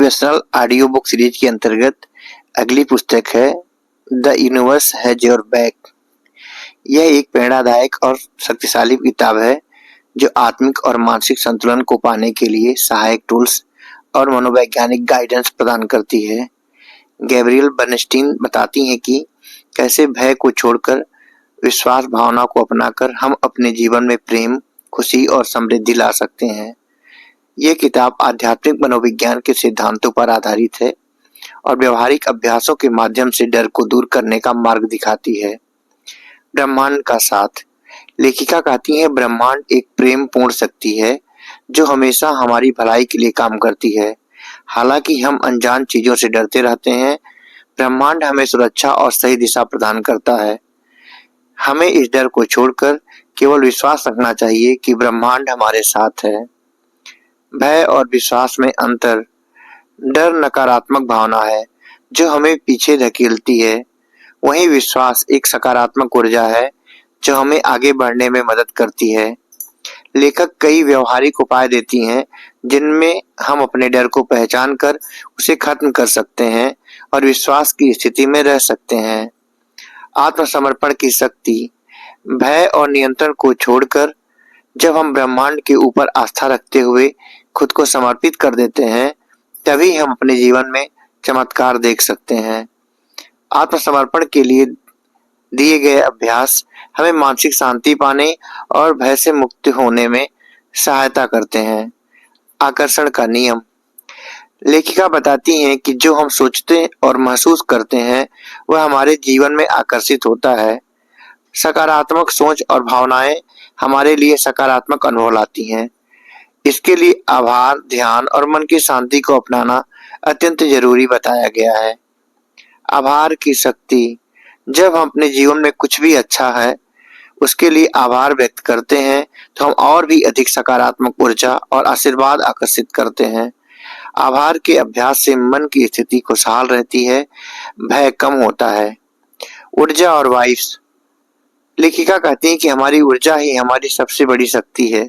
Motivational audio book series के अंतर्गत अगली पुस्तक है the universe has your back. यह एक प्रेरणादायक और शक्तिशाली किताब है जो आत्मिक और मानसिक संतुलन को पाने के लिए सहायक टूल्स और मनोवैज्ञानिक गाइडेंस प्रदान करती है। गैब्रियल बर्नस्टीन बताती हैं कि कैसे भय को छोड़कर विश्वास भावना को अपनाकर हम अपने जीवन में प्रेम, खुशी और समृद्धि ला सकते हैं। ये किताब आध्यात्मिक मनोविज्ञान के सिद्धांतों पर आधारित है और व्यवहारिक अभ्यासों के माध्यम से डर को दूर करने का मार्ग दिखाती है। ब्रह्मांड का साथ। लेखिका कहती है, ब्रह्मांड एक प्रेम पूर्ण शक्ति है जो हमेशा हमारी भलाई के लिए काम करती है। हालांकि हम अनजान चीजों से डरते रहते हैं, ब्रह्मांड हमें सुरक्षा और सही दिशा प्रदान करता है। हमें इस डर को छोड़कर केवल विश्वास रखना चाहिए कि ब्रह्मांड हमारे साथ है। भय और विश्वास में अंतर। डर नकारात्मक भावना है जो हमें पीछे धकेलती है, वहीं विश्वास एक सकारात्मक ऊर्जा है जो हमें आगे बढ़ने में मदद करती है। लेखक कई व्यवहारिक उपाय देती हैं जिनमें हम अपने डर को पहचान कर उसे खत्म कर सकते हैं और विश्वास की स्थिति में रह सकते हैं। आत्मसमर्पण की शक्ति। भय और नियंत्रण को छोड़कर जब हम ब्रह्मांड के ऊपर आस्था रखते हुए खुद को समर्पित कर देते हैं, तभी हम अपने जीवन में चमत्कार देख सकते हैं। आत्मसमर्पण के लिए दिए गए अभ्यास हमें मानसिक शांति पाने और भय से मुक्त होने में सहायता करते हैं। आकर्षण का नियम। लेखिका बताती हैं कि जो हम सोचते और महसूस करते हैं वह हमारे जीवन में आकर्षित होता है। सकारात्मक सोच और भावनाएं हमारे लिए सकारात्मक अनुभव लाती हैं। इसके लिए आभार, ध्यान और मन की शांति को अपनाना अत्यंत जरूरी बताया गया है। आभार की शक्ति। जब हम अपने जीवन में कुछ भी अच्छा है उसके लिए आभार व्यक्त करते हैं तो हम और भी अधिक सकारात्मक ऊर्जा और आशीर्वाद आकर्षित करते हैं। आभार के अभ्यास से मन की स्थिति खुशहाल रहती है, भय कम होता है। ऊर्जा और वाइब्स। लेखिका कहती है कि हमारी ऊर्जा ही हमारी सबसे बड़ी शक्ति है।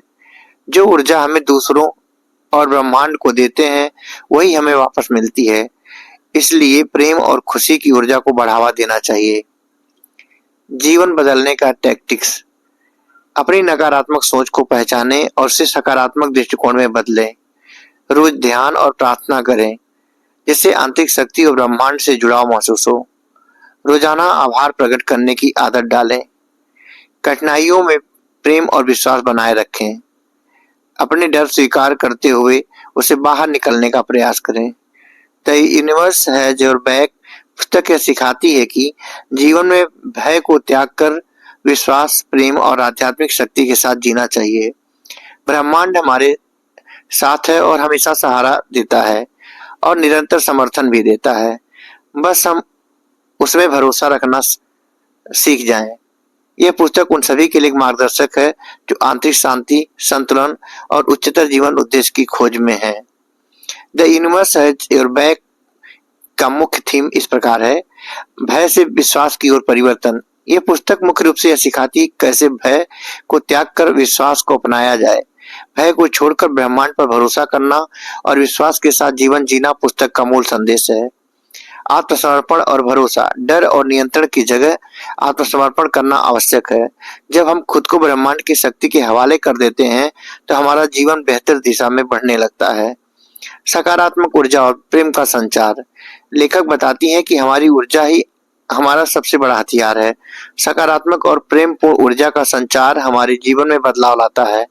जो ऊर्जा हमें दूसरों और ब्रह्मांड को देते हैं वही हमें वापस मिलती है। इसलिए प्रेम और खुशी की ऊर्जा को बढ़ावा देना चाहिए। जीवन बदलने का टैक्टिक्स। अपनी नकारात्मक सोच को पहचानें और उसे सकारात्मक दृष्टिकोण में बदलें। रोज ध्यान और प्रार्थना करें जिससे आंतरिक शक्ति और ब्रह्मांड से जुड़ाव महसूस हो। रोजाना आभार प्रकट करने की आदत डालें। कठिनाइयों में प्रेम और विश्वास बनाए रखें। अपने डर स्वीकार करते हुए उसे बाहर निकलने का प्रयास करें। The universe has your back पुस्तक यह सिखाती है कि जीवन में भय को त्याग कर विश्वास, प्रेम और आध्यात्मिक शक्ति के साथ जीना चाहिए। ब्रह्मांड हमारे साथ है और हमेशा सहारा देता है और निरंतर समर्थन भी देता है। बस हम उसमें भरोसा रखना सीख जाएं। यह पुस्तक उन सभी के लिए एक मार्गदर्शक है जो आंतरिक शांति, संतुलन और उच्चतर जीवन उद्देश्य की खोज में है। The universe has your back का मुख्य थीम इस प्रकार है, भय से विश्वास की ओर परिवर्तन। यह पुस्तक मुख्य रूप से यह सिखाती है कैसे भय को त्याग कर विश्वास को अपनाया जाए। भय को छोड़कर ब्रह्मांड पर भरोसा करना और विश्वास के साथ जीवन जीना पुस्तक का मूल संदेश है। आत्मसमर्पण और भरोसा। डर और नियंत्रण की जगह आत्मसमर्पण करना आवश्यक है। जब हम खुद को ब्रह्मांड की शक्ति के हवाले कर देते हैं तो हमारा जीवन बेहतर दिशा में बढ़ने लगता है। सकारात्मक ऊर्जा और प्रेम का संचार। लेखक बताती हैं कि हमारी ऊर्जा ही हमारा सबसे बड़ा हथियार है। सकारात्मक और प्रेमपूर्ण ऊर्जा का संचार हमारे जीवन में बदलाव लाता है।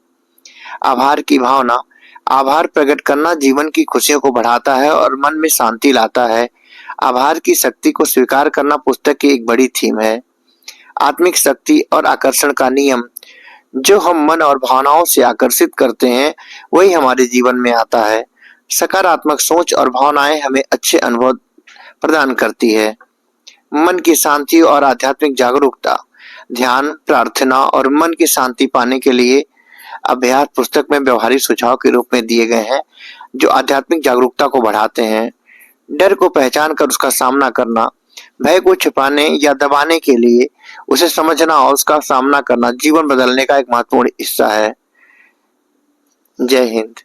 आभार की भावना। आभार प्रकट करना जीवन की खुशियों को बढ़ाता है और मन में शांति लाता है। आभार की शक्ति को स्वीकार करना पुस्तक की एक बड़ी थीम है। आत्मिक शक्ति और आकर्षण का नियम। जो हम मन और भावनाओं से आकर्षित करते हैं वही हमारे जीवन में आता है। सकारात्मक सोच और भावनाएं हमें अच्छे अनुभव प्रदान करती है। मन की शांति और आध्यात्मिक जागरूकता। ध्यान, प्रार्थना और मन की शांति पाने के लिए अभ्यास पुस्तक में व्यवहारिक सुझाव के रूप में दिए गए हैं जो आध्यात्मिक जागरूकता को बढ़ाते हैं। डर को पहचान कर उसका सामना करना। भय को छिपाने या दबाने के लिए उसे समझना और उसका सामना करना जीवन बदलने का एक महत्वपूर्ण हिस्सा है। जय हिंद।